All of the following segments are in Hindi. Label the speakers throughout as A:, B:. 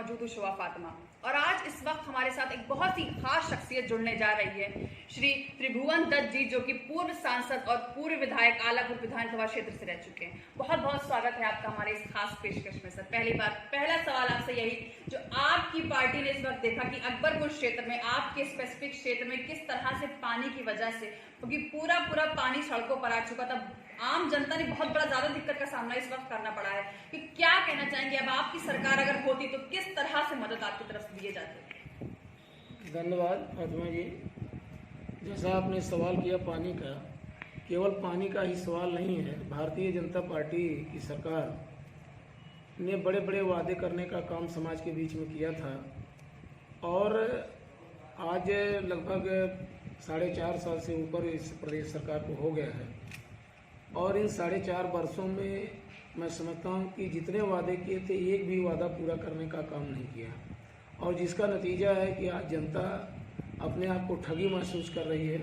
A: मौजूद हूँ शुआ फातिमा और आज इस वक्त हमारे साथ एक बहुत ही खास शख्सियत जुड़ने जा रही है, श्री त्रिभुवन दत्त जी, जो कि पूर्व सांसद और पूर्व विधायक आलापुर विधानसभा क्षेत्र से रह चुके हैं। बहुत बहुत स्वागत है आपका हमारे इस खास पेशकश में सर। पहला सवाल आपसे यही, जो आपकी पार्टी ने इस वक्त देखा कि अकबरपुर क्षेत्र में, आपके स्पेसिफिक क्षेत्र में किस तरह से पानी की वजह से, क्योंकि पूरा पानी सड़कों पर आ चुका था, आम जनता ने बहुत बड़ा ज्यादा दिक्कत का सामना इस वक्त करना पड़ा है, कि क्या कहना चाहेंगे अब आपकी सरकार अगर होती तो किस तरह से मदद आपकी तरफ से दिए जाते?
B: धन्यवाद फातिमा जी। जैसा आपने सवाल किया पानी का, केवल पानी का ही सवाल नहीं है। भारतीय जनता पार्टी की सरकार ने बड़े बड़े वादे करने का काम समाज के बीच में किया था और आज लगभग 4.5 साल से ऊपर इस प्रदेश सरकार को हो गया है और इन 4.5 वर्षों में मैं समझता हूँ कि जितने वादे किए थे एक भी वादा पूरा करने का काम नहीं किया और जिसका नतीजा है कि आज जनता अपने आप को ठगी महसूस कर रही है।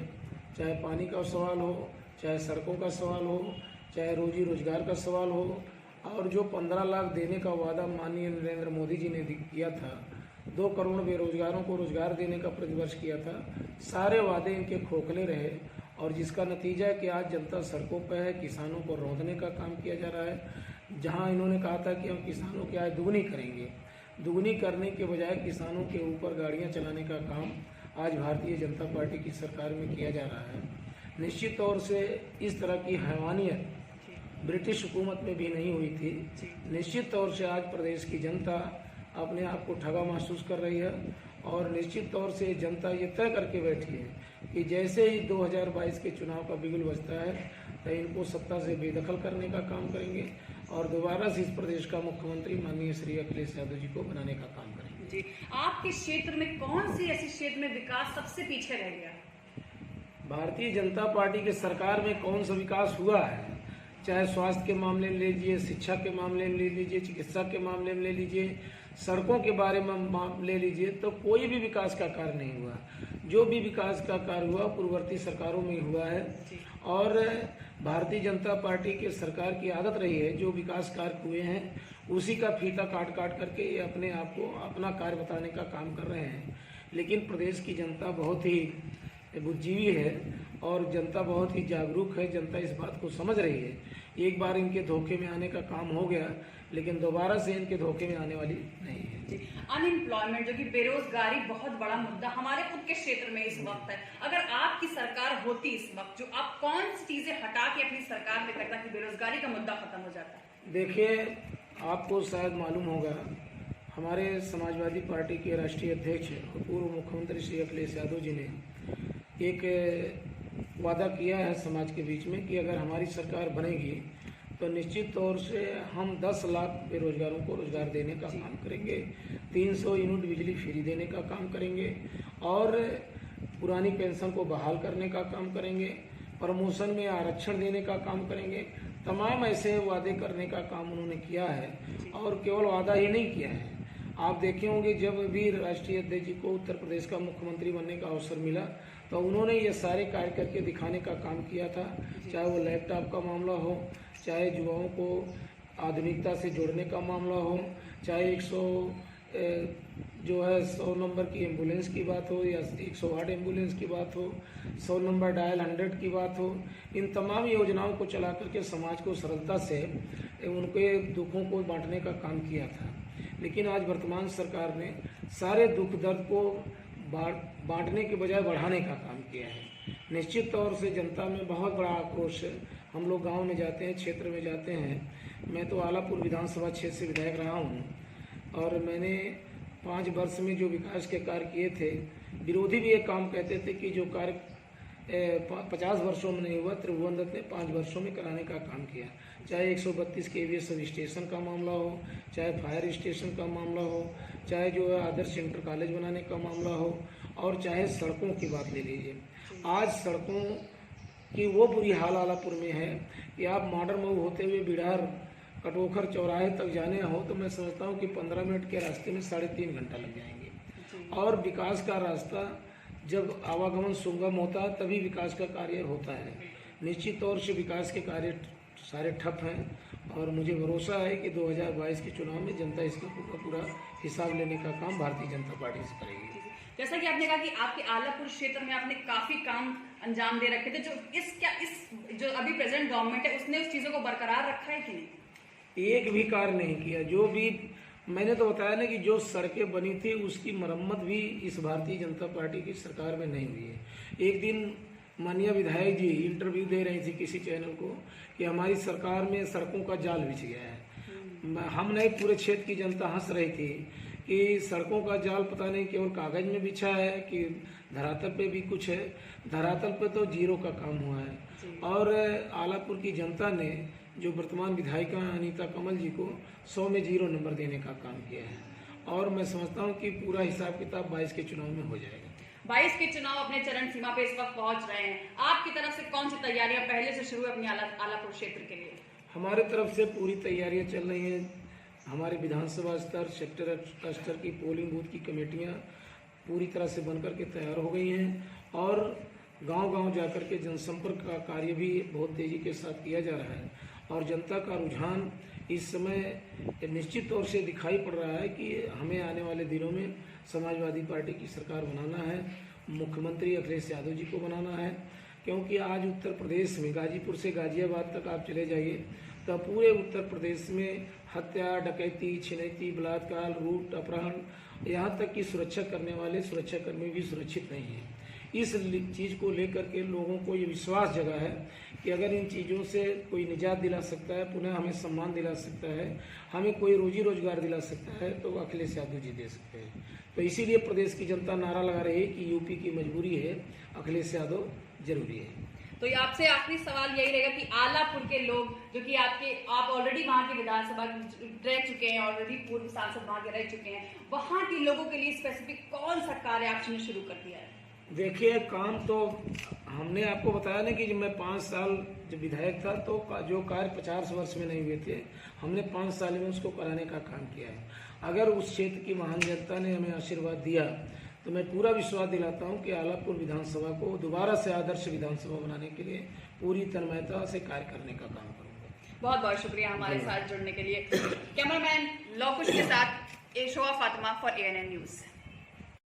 B: चाहे पानी का सवाल हो, चाहे सड़कों का सवाल हो, चाहे रोजी रोजगार का सवाल हो, और जो 15 लाख देने का वादा माननीय नरेंद्र मोदी जी ने किया था, 2 करोड़ बेरोजगारों को रोजगार देने का प्रतिवर्ष किया था, सारे वादे इनके खोखले रहे और जिसका नतीजा है कि आज जनता सड़कों पर है। किसानों को रौंदने का काम किया जा रहा है। जहां इन्होंने कहा था कि हम किसानों की आय दुगनी करेंगे, दुगनी करने के बजाय किसानों के ऊपर गाड़ियां चलाने का काम आज भारतीय जनता पार्टी की सरकार में किया जा रहा है। निश्चित तौर से इस तरह की हैवानियत ब्रिटिश हुकूमत में भी नहीं हुई थी। निश्चित तौर से आज प्रदेश की जनता अपने आप को ठगा महसूस कर रही है और निश्चित तौर से जनता ये तय करके बैठी है कि जैसे ही 2022 के चुनाव का बिगुल बजता है तो इनको सत्ता से बेदखल करने का काम करेंगे और दोबारा से इस प्रदेश का मुख्यमंत्री माननीय श्री अखिलेश यादव जी को बनाने का काम करेंगे।
A: जी, आपके क्षेत्र में कौन सी ऐसी क्षेत्र में विकास सबसे पीछे रह गया?
B: भारतीय जनता पार्टी के सरकार में कौन सा विकास हुआ है, चाहे स्वास्थ्य के मामले में ले लीजिए, शिक्षा के मामले में ले लीजिए, चिकित्सा के मामले में ले लीजिए, सड़कों के बारे में ले लीजिए, तो कोई भी विकास का कार्य नहीं हुआ। जो भी विकास का कार्य हुआ पूर्ववर्ती सरकारों में हुआ है और भारतीय जनता पार्टी के सरकार की आदत रही है जो विकास कार्य हुए हैं उसी का फीता काट काट करके ये अपने आप को अपना कार्य बताने का काम कर रहे हैं। लेकिन प्रदेश की जनता बहुत ही बुद्धिजीवी है और जनता बहुत ही जागरूक है। जनता इस बात को समझ रही है। एक बार इनके धोखे में आने का काम हो गया, लेकिन दोबारा से इनके धोखे में आने वाली नहीं है।
A: अनएम्प्लॉयमेंट, जो कि बेरोजगारी बहुत बड़ा मुद्दा हमारे खुद के क्षेत्र में इस वक्त है, अगर आपकी सरकार होती इस वक्त, जो आप कौन सी चीजें हटा के अपनी सरकार में करता कि बेरोजगारी का मुद्दा खत्म हो जाता?
B: देखिए, आपको शायद मालूम होगा, हमारे समाजवादी पार्टी के राष्ट्रीय अध्यक्ष और पूर्व मुख्यमंत्री श्री अखिलेश यादव जी ने एक वादा किया है समाज के बीच में कि अगर हमारी सरकार बनेगी तो निश्चित तौर से हम 10 लाख बेरोजगारों को रोजगार देने का काम करेंगे, 300 यूनिट बिजली फ्री देने का काम करेंगे और पुरानी पेंशन को बहाल करने का काम करेंगे, प्रमोशन में आरक्षण देने का काम करेंगे। तमाम ऐसे वादे करने का काम उन्होंने किया है और केवल वादा ही नहीं किया है। आप देखे होंगे जब भी राष्ट्रीय अध्यक्ष जी को उत्तर प्रदेश का मुख्यमंत्री बनने का अवसर मिला तो उन्होंने ये सारे कार्य करके दिखाने का काम किया था। चाहे वो लैपटॉप का मामला हो, चाहे युवाओं को आधुनिकता से जोड़ने का मामला हो, चाहे 100 नंबर की एम्बुलेंस की बात हो या 108 एम्बुलेंस की बात हो, 100 नंबर डायल 100 की बात हो, इन तमाम योजनाओं को चला करके समाज को सरलता से उनके दुखों को बांटने का काम किया था। लेकिन आज वर्तमान सरकार ने सारे दुख दर्द को बांटने के बजाय बढ़ाने का काम किया है। निश्चित तौर से जनता में बहुत बड़ा आक्रोश है। हम लोग गांव में जाते हैं, क्षेत्र में जाते हैं। मैं तो आलापुर विधानसभा क्षेत्र से विधायक रहा हूं और मैंने 5 वर्ष में जो विकास के कार्य किए थे, विरोधी भी एक काम कहते थे कि जो कार्य 50 वर्षों में नहीं हुआ, त्रिभुवन दत्त ने 5 वर्षों में कराने का काम किया। चाहे 132 kV सब स्टेशन का मामला हो, चाहे फायर स्टेशन का मामला हो, चाहे जो है आदर्श इंटर कॉलेज बनाने का मामला हो और चाहे सड़कों की बात ले लीजिए। आज सड़कों की वो बुरी हाल आलापुर में है कि आप मॉडर्न मूव होते हुए बिहार कटोखर चौराहे तक जाने हो तो मैं समझता हूँ कि 15 मिनट के रास्ते में 3.5 घंटा लग जाएंगे। और विकास का रास्ता जब आवागमन सुगम होता है तभी विकास का कार्य होता है। निश्चित तौर से विकास के कार्य सारे ठप हैं और मुझे भरोसा है कि 2022 के चुनाव में जनता इसका पूरा हिसाब लेने का काम भारतीय जनता पार्टी से करेगी।
A: जैसा कि आपने कहा कि आपके आलापुर क्षेत्र में आपने काफी काम अंजाम दे रखे थे, जो इस जो अभी प्रेजेंट गवर्नमेंट है उसने उस चीजों को बरकरार रखा है कि नहीं?
B: एक भी कार्य नहीं किया। जो भी मैंने तो बताया ना कि जो सड़कें बनी थी उसकी मरम्मत भी इस भारतीय जनता पार्टी की सरकार में नहीं हुई है। एक दिन माननीय विधायक जी इंटरव्यू दे रही थी किसी चैनल को कि हमारी सरकार में सड़कों का जाल बिछ गया है। हम नहीं, पूरे क्षेत्र की जनता हंस रही थी कि सड़कों का जाल पता नहीं केवल कागज में बिछा है कि धरातल पे भी कुछ है। धरातल पे तो जीरो का काम हुआ है। और आलापुर की जनता ने जो वर्तमान विधायिका अनीता कमल जी को 100 में 0 नंबर देने का काम किया है। और मैं समझता हूँ कि पूरा हिसाब किताब 22 के चुनाव में हो जाएगा।
A: 22 के चुनाव अपने चरण सीमा पे इस वक्त पहुंच रहे हैं। आपकी तरफ से कौन सी तैयारियां पहले से शुरू है अपनी आलापुर क्षेत्र के लिए?
B: हमारे तरफ से पूरी तैयारियां चल रही हैं। हमारे विधानसभा स्तर, सेक्टर स्तर की पोलिंग बूथ की कमेटियां पूरी तरह से बनकर के तैयार हो गई हैं और गांव-गांव जाकर के जनसंपर्क का कार्य भी बहुत तेजी के साथ किया जा रहा है। और जनता का रुझान इस समय निश्चित तौर से दिखाई पड़ रहा है कि हमें आने वाले दिनों में समाजवादी पार्टी की सरकार बनाना है, मुख्यमंत्री अखिलेश यादव जी को बनाना है। क्योंकि आज उत्तर प्रदेश में गाजीपुर से गाजियाबाद तक आप चले जाइए तो पूरे उत्तर प्रदेश में हत्या, डकैती, छिनैती, बलात्कार, लूट, अपहरण, यहाँ तक कि सुरक्षा करने वाले सुरक्षाकर्मी भी सुरक्षित नहीं हैं। इस चीज़ को लेकर के लोगों को ये विश्वास जगा है कि अगर इन चीज़ों से कोई निजात दिला सकता है, पुनः हमें सम्मान दिला सकता है, हमें कोई रोजी रोजगार दिला सकता है, तो अखिलेश यादव जी दे सकते हैं। तो इसीलिए प्रदेश की जनता नारा लगा रही है कि यूपी की मजबूरी है, अखिलेश यादव जरूरी है।
A: तो ये आपसे आखिरी सवाल यही रहेगा कि आलापुर के लोग जो कि आप ऑलरेडी वहाँ के विधानसभा रह चुके हैं, ऑलरेडी पूर्व सांसद वहाँ के रह चुके हैं, वहाँ के लोगों के लिए स्पेसिफिक कौन सा कार्य आपने शुरू कर दिया है?
B: देखिए, काम तो हमने आपको बताया ना कि जब मैं 5 साल जब विधायक था तो जो कार्य 50 वर्ष में नहीं हुए थे, हमने 5 साल में उसको कराने का काम किया है। अगर उस क्षेत्र की महान जनता ने हमें आशीर्वाद दिया तो मैं पूरा विश्वास दिलाता हूं कि आलापुर विधानसभा को दोबारा से आदर्श विधानसभा बनाने के लिए पूरी तन्मयता से कार्य करने का काम करूंगा।
A: बहुत बहुत शुक्रिया हमारे साथ जुड़ने के लिए। कैमरामैन लौकुश के साथ शोआ फातिमा फॉर ANN न्यूज़।